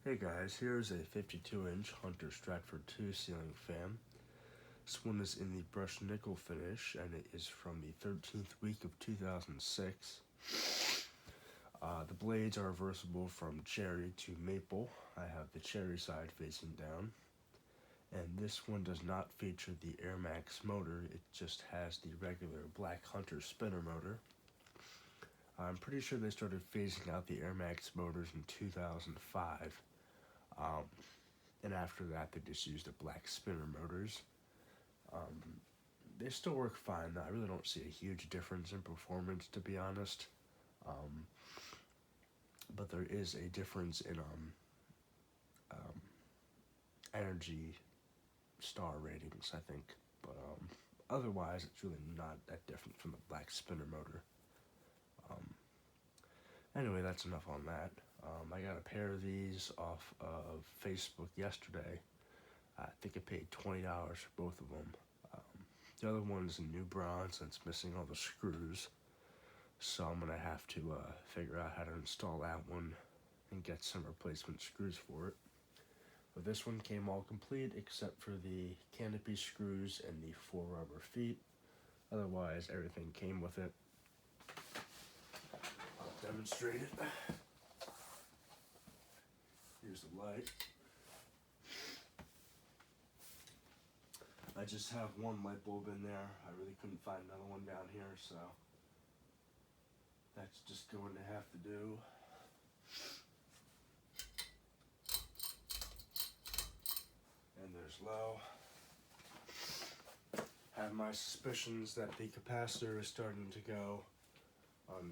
Hey guys, here's a 52-inch Hunter Stratford II ceiling fan. This one is in the brushed nickel finish, and it is from the 13th week of 2006. The blades are reversible from cherry to maple. I have the cherry side facing down. And this one does not feature the Air Max motor, it just has the regular black Hunter spinner motor. I'm pretty sure they started phasing out the Air Max motors in 2005. And after that, they just used the black spinner motors. They still work fine, though. I really don't see a huge difference in performance, to be honest. But there is a difference in energy star ratings, I think. But otherwise, it's really not that different from the black spinner motor. Anyway, that's enough on that. I got a pair of these off of Facebook yesterday. I think I paid $20 for both of them. The other one is a new bronze and it's missing all the screws. So I'm going to have to figure out how to install that one and get some replacement screws for it. But this one came all complete except for the canopy screws and the 4 rubber feet. Otherwise, everything came with it. I'll demonstrate it. Here's the light. I just have one light bulb in there. I really couldn't find another one down here, so that's just going to have to do. And there's low. Have my suspicions that the capacitor is starting to go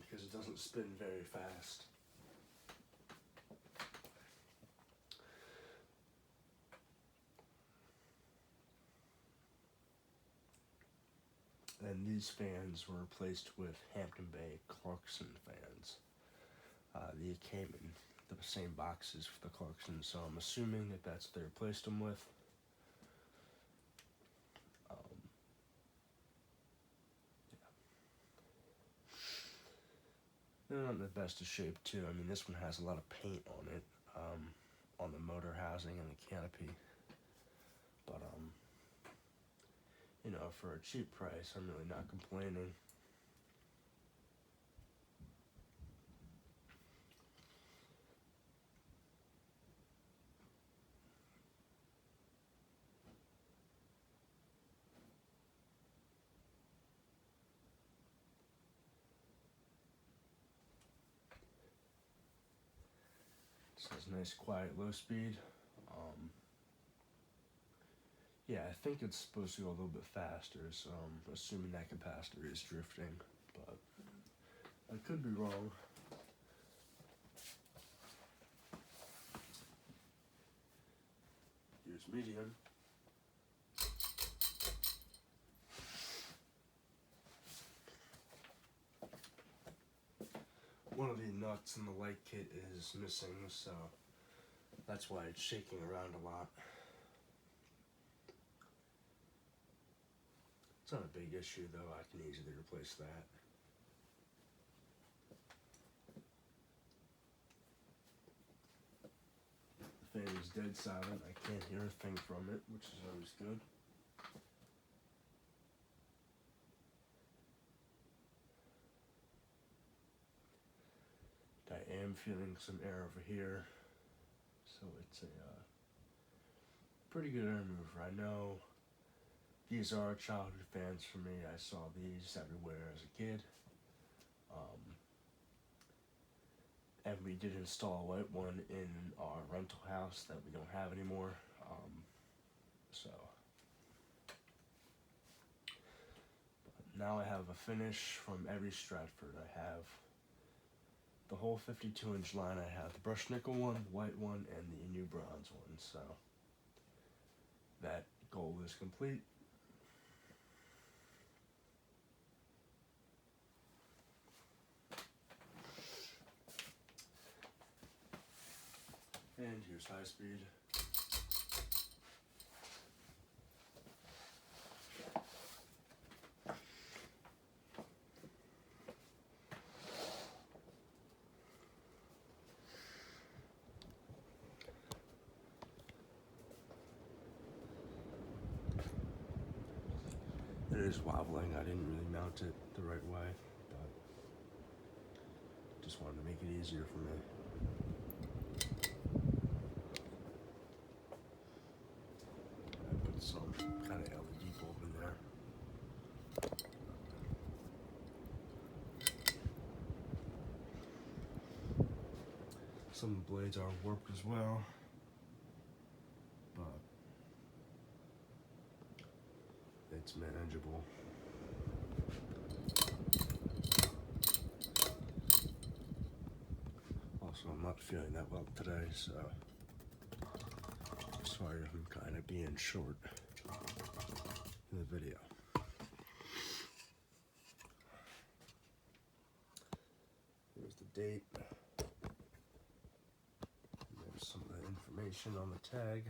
because it doesn't spin very fast. And these fans were replaced with Hampton Bay Clarkson fans. They came in the same boxes for the Clarkson, so I'm assuming that that's what they replaced them with. They're not in the best of shape too. I mean, this one has a lot of paint on it, on the motor housing and the canopy. But you know, for a cheap price, I'm really not complaining. This has nice, quiet, low speed. Yeah, I think it's supposed to go a little bit faster, so I'm assuming that capacitor is drifting, but I could be wrong. Here's medium. One of the nuts in the light kit is missing, so that's why it's shaking around a lot. It's not a big issue though, I can easily replace that. The fan is dead silent, I can't hear a thing from it, which is always good. I am feeling some air over here, so it's a pretty good air mover. I know these are childhood fans for me. I saw these everywhere as a kid. And we did install a white one in our rental house that we don't have anymore. Now I have a finish from every Stratford. I have the whole 52-inch line. I have the brushed nickel one, the white one, and the new bronze one. So that goal is complete. And here's high speed. just wobbling. I didn't really mount it the right way, but just wanted to make it easier for me. I put some kind of LED bulb in there. Some of the blades are warped as well, but it's manageable. Also, I'm not feeling that well today, so sorry if I'm kind of being short in the video. Here's the date. And there's some of the information on the tag.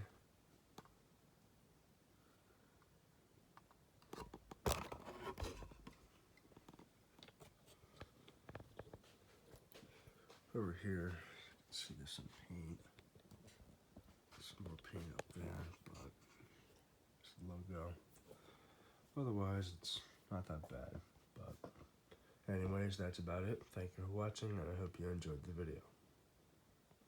Over here, you can see there's some paint. Some more paint up there, but it's the logo. Otherwise, it's not that bad. But anyways, that's about it. Thank you for watching, and I hope you enjoyed the video.